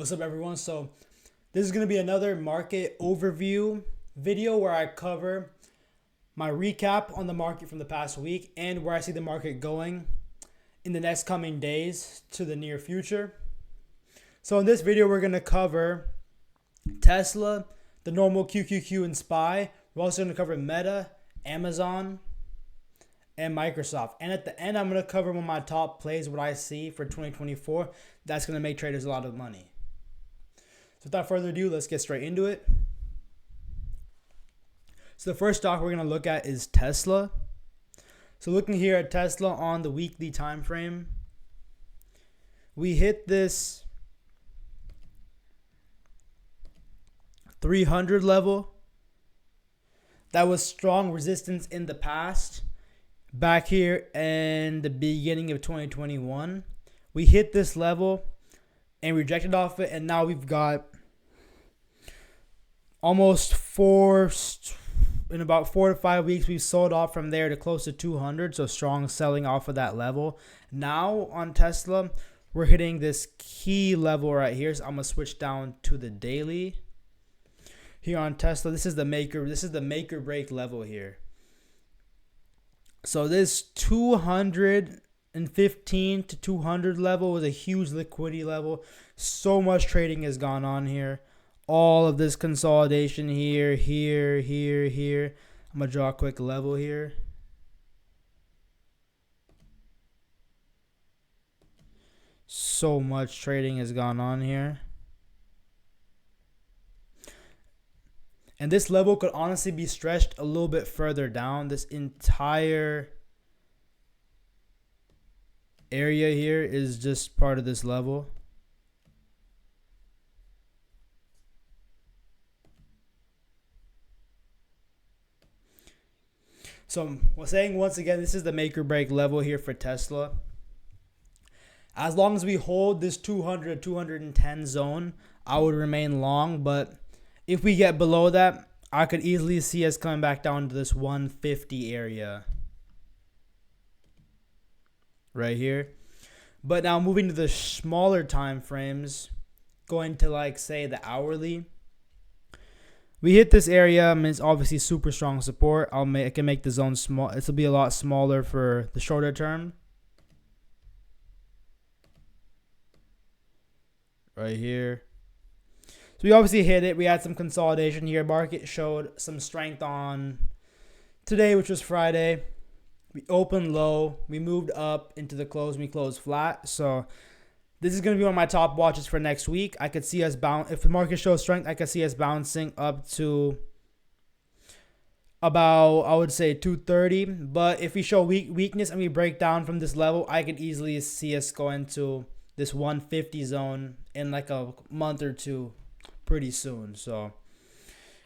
What's up, everyone? So this is going to be another market overview video where I cover my recap on the market from the past week and where I see the market going in the next coming days to the near future. So in this video, we're going to cover Tesla, the normal QQQ and SPY. We're also going to cover Meta, Amazon, and Microsoft. And at the end, I'm going to cover one of my top plays, what I see for 2024. That's going to make traders a lot of money. So without further ado, let's get straight into it. So the first stock we're going to look at is Tesla. So looking here at Tesla on the weekly time frame, we hit this 300 level. That was strong resistance in the past. Back here in the beginning of 2021, we hit this level and rejected off it, and now we've got almost in about 4 to 5 weeks, we've sold off from there to close to 200, so strong selling off of that level. Now on Tesla, we're hitting this key level right here, so I'm gonna switch down to the daily. Here on Tesla, this is the make or break level here. So this 215 to 200 level was a huge liquidity level. So much trading has gone on here. All of this consolidation here. I'm going to draw a quick level here. So much trading has gone on here. And this level could honestly be stretched a little bit further down. This entire area here is just part of this level. So we're saying once again, this is the make or break level here for Tesla. As long as we hold this 200 210 zone, I would remain long. But if we get below that, I could easily see us coming back down to this 150 area right here. But now moving to the smaller time frames, going to like say the hourly, we hit this area. I mean, it's obviously super strong support. I can make the zone small. This will be a lot smaller for the shorter term. Right here. So we obviously hit it. We had some consolidation here. Market showed some strength on today, which was Friday. We opened low. We moved up into the close. We closed flat. So this is going to be one of my top watches for next week. I could see us bounce. If the market shows strength, I could see us bouncing up to about, I would say, 230. But if we show weakness and we break down from this level, I could easily see us going to this 150 zone in like a month or two pretty soon. So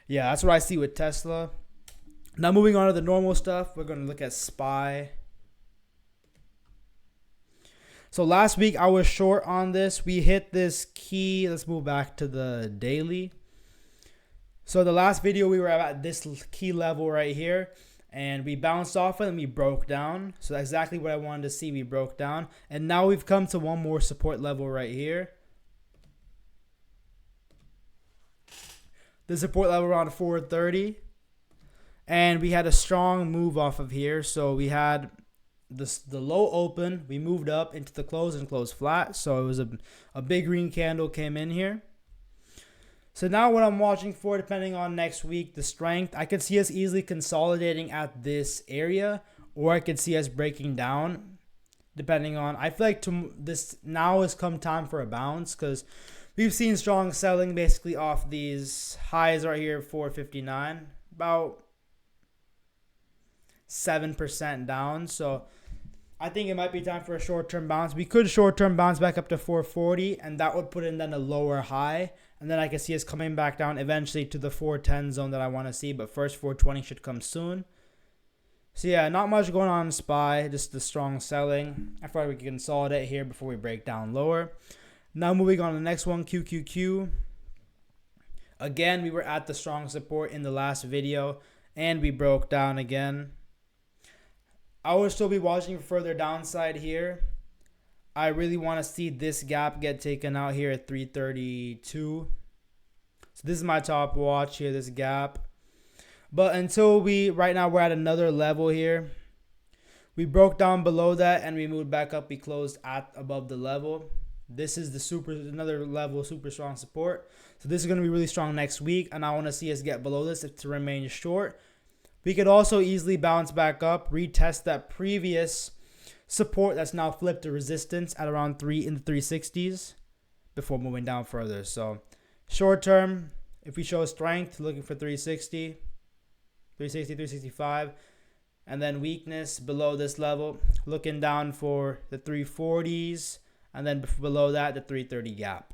yeah, that's what I see with Tesla. Now moving on to the normal stuff, we're going to look at SPY. So last week I was short on this. We hit this key. Let's move back to the daily. So the last video we were at this key level right here, and we bounced off it and we broke down. So that's exactly what I wanted to see. We broke down, and now we've come to one more support level right here. The support level around 430, and we had a strong move off of here. So we had the low open, we moved up into the close and closed flat. So it was a big green candle came in here. So now what I'm watching for, depending on next week, the strength, I could see us easily consolidating at this area, or I could see us breaking down depending on, I feel like this now has come time for a bounce, because we've seen strong selling basically off these highs right here, 459, about 7% down. So I think it might be time for a short-term bounce. We could short-term bounce back up to 440, and that would put in then a lower high. And then I can see us coming back down eventually to the 410 zone that I want to see. But first, 420 should come soon. So yeah, not much going on in SPY, just the strong selling. I thought we could consolidate here before we break down lower. Now moving on to the next one, QQQ. Again, we were at the strong support in the last video, and we broke down again. I will still be watching for further downside here. I really want to see this gap get taken out here at 332. So this is my top watch here, this gap. But until right now we're at another level here. We broke down below that and we moved back up. We closed at above the level. This is another level super strong support. So this is going to be really strong next week, and I want to see us get below this to remain short. We could also easily bounce back up, retest that previous support that's now flipped to resistance at around in the 360s before moving down further. So short term, if we show strength, looking for 360, 365, and then weakness below this level, looking down for the 340s, and then below that, the 330 gap.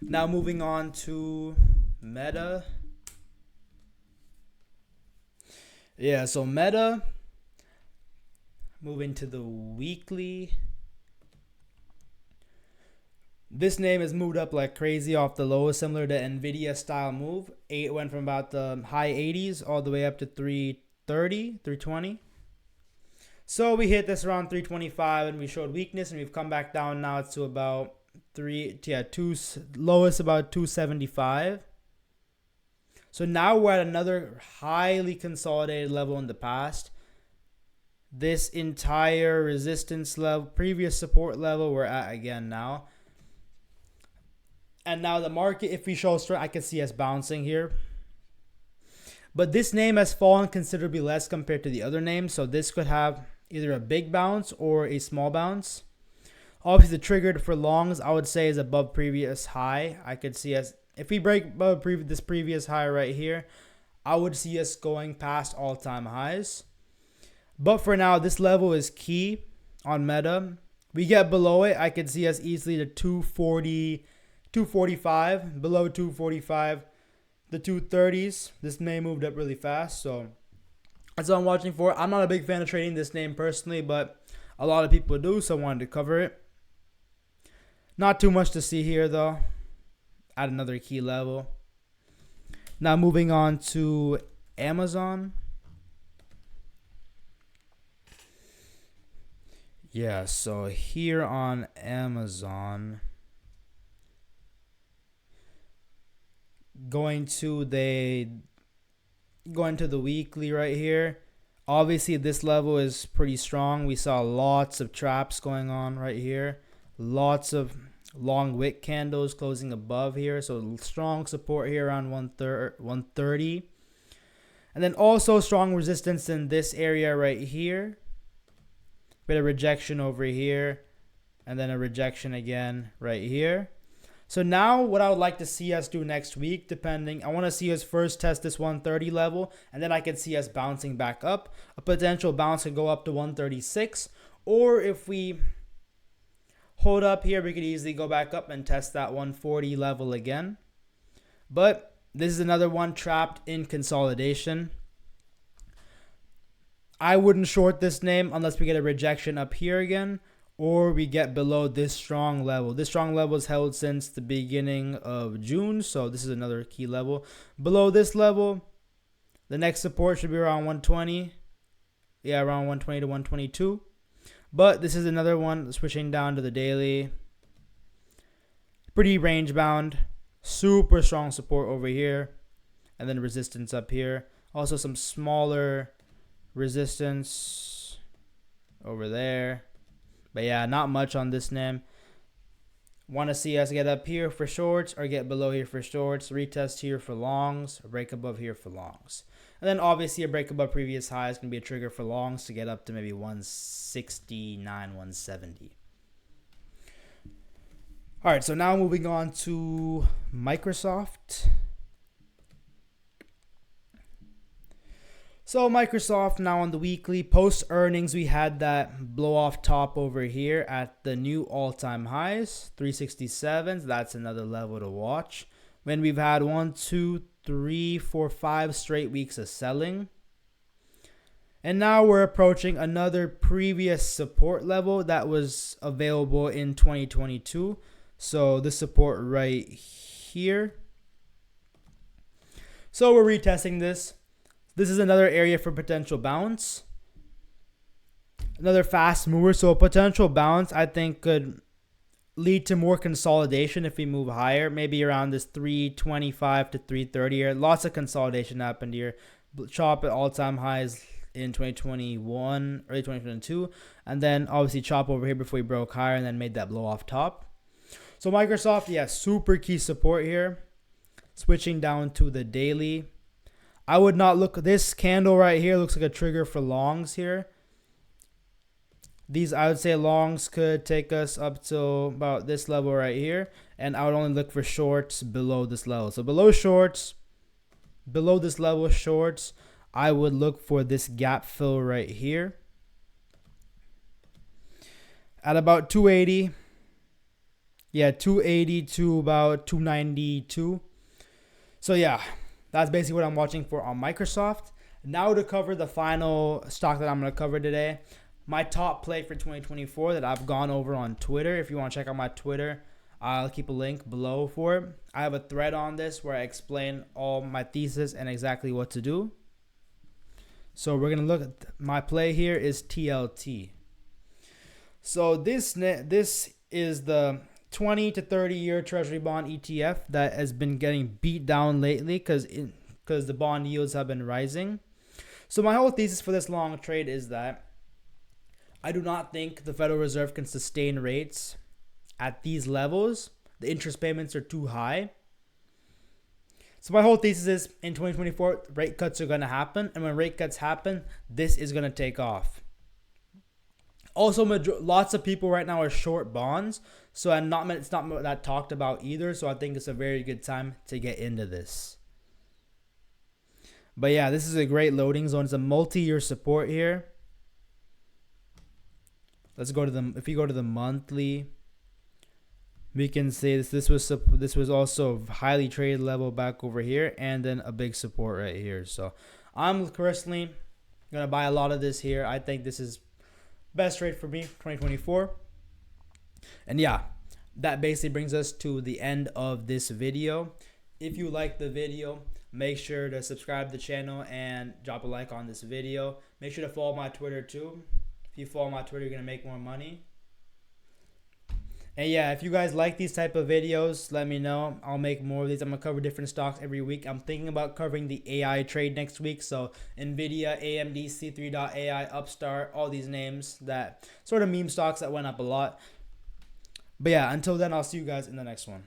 Now moving on to Meta. Yeah, so Meta, moving to the weekly. This name has moved up like crazy off the low, similar to Nvidia style move. It went from about the high 80s all the way up to 330, 320. So we hit this around 325 and we showed weakness, and we've come back down now to about lowest about 275. So now we're at another highly consolidated level in the past. This entire resistance level, previous support level, we're at again now. And now the market, if we show strength, I can see us bouncing here. But this name has fallen considerably less compared to the other names. So this could have either a big bounce or a small bounce. Obviously, the trigger for longs, I would say, is above previous high. I could see us, if we break above this previous high right here, I would see us going past all-time highs. But for now, this level is key on Meta. We get below it, I could see us easily to 240, 245, below 245, the 230s. This may moved up really fast, so that's what I'm watching for. I'm not a big fan of trading this name personally, but a lot of people do, so I wanted to cover it. Not too much to see here, though, at another key level. Now moving on to Amazon. Yeah, so here on Amazon, going to the weekly right here. Obviously, this level is pretty strong. We saw lots of traps going on right here. Lots of long wick candles closing above here. So strong support here around 130. And then also strong resistance in this area right here. Bit of rejection over here. And then a rejection again right here. So now what I would like to see us do next week, I want to see us first test this 130 level, and then I can see us bouncing back up. A potential bounce could go up to 136, or if we hold up here, we could easily go back up and test that 140 level again. But this is another one trapped in consolidation. I wouldn't short this name unless we get a rejection up here again, or we get below this strong level. This strong level is held since the beginning of June, so this is another key level. Below this level, the next support should be around 120. Yeah, around 120 to 122. But this is another one switching down to the daily. Pretty range bound. Super strong support over here. And then resistance up here. Also some smaller resistance over there. But yeah, not much on this name. Want to see us get up here for shorts or get below here for shorts. Retest here for longs. A break above here for longs. And then obviously a break above previous highs can be a trigger for longs to get up to maybe 169, 170. All right, so now moving on to Microsoft. So Microsoft now on the weekly. Post earnings, we had that blow off top over here at the new all-time highs, 367s. That's another level to watch. When we've had 1, 2, 3, 4, 5 straight weeks of selling. And now we're approaching another previous support level that was available in 2022. So the support right here. So we're retesting this. This is another area for potential bounce. another fast mover. So a potential bounce, I think, could lead to more consolidation if we move higher, maybe around this 325 to 330 here. Lots of consolidation happened here. Chop at all-time highs in 2021, early 2022, and then obviously chop over here before we broke higher and then made that blow off top. So Microsoft, yeah, super key support here. Switching down to the daily. I would not look, this candle right here looks like a trigger for longs here. These, I would say longs could take us up to about this level right here. And I would only look for shorts below this level. So below shorts, below this level shorts, I would look for this gap fill right here. At about 280. Yeah, 280 to about 292. So yeah, that's basically what I'm watching for on Microsoft. Now to cover the final stock that I'm going to cover today. My top play for 2024 that I've gone over on Twitter. If you want to check out my Twitter, I'll keep a link below for it. I have a thread on this where I explain all my thesis and exactly what to do. So we're going to look at my play here is TLT. So this is the 20 to 30 year treasury bond ETF that has been getting beat down lately because the bond yields have been rising. So my whole thesis for this long trade is that I do not think the Federal Reserve can sustain rates at these levels. The interest payments are too high. So my whole thesis is in 2024, rate cuts are going to happen. And when rate cuts happen, this is going to take off. Also, lots of people right now are short bonds. So it's not that talked about either. So I think it's a very good time to get into this. But yeah, this is a great loading zone. It's a multi-year support here. Let's go to if you go to the monthly, we can say this was also a highly traded level back over here, and then a big support right here. So I'm personally gonna buy a lot of this here. I think this is best trade for me 2024. And yeah, that basically brings us to the end of this video. If you like the video, make sure to subscribe to the channel and drop a like on this video. Make sure to follow my Twitter too. If you follow my Twitter, you're going to make more money. And yeah, if you guys like these type of videos, let me know. I'll make more of these. I'm going to cover different stocks every week. I'm thinking about covering the AI trade next week. So NVIDIA, AMD, C3.ai, Upstart, all these names that sort of meme stocks that went up a lot. But yeah, until then, I'll see you guys in the next one.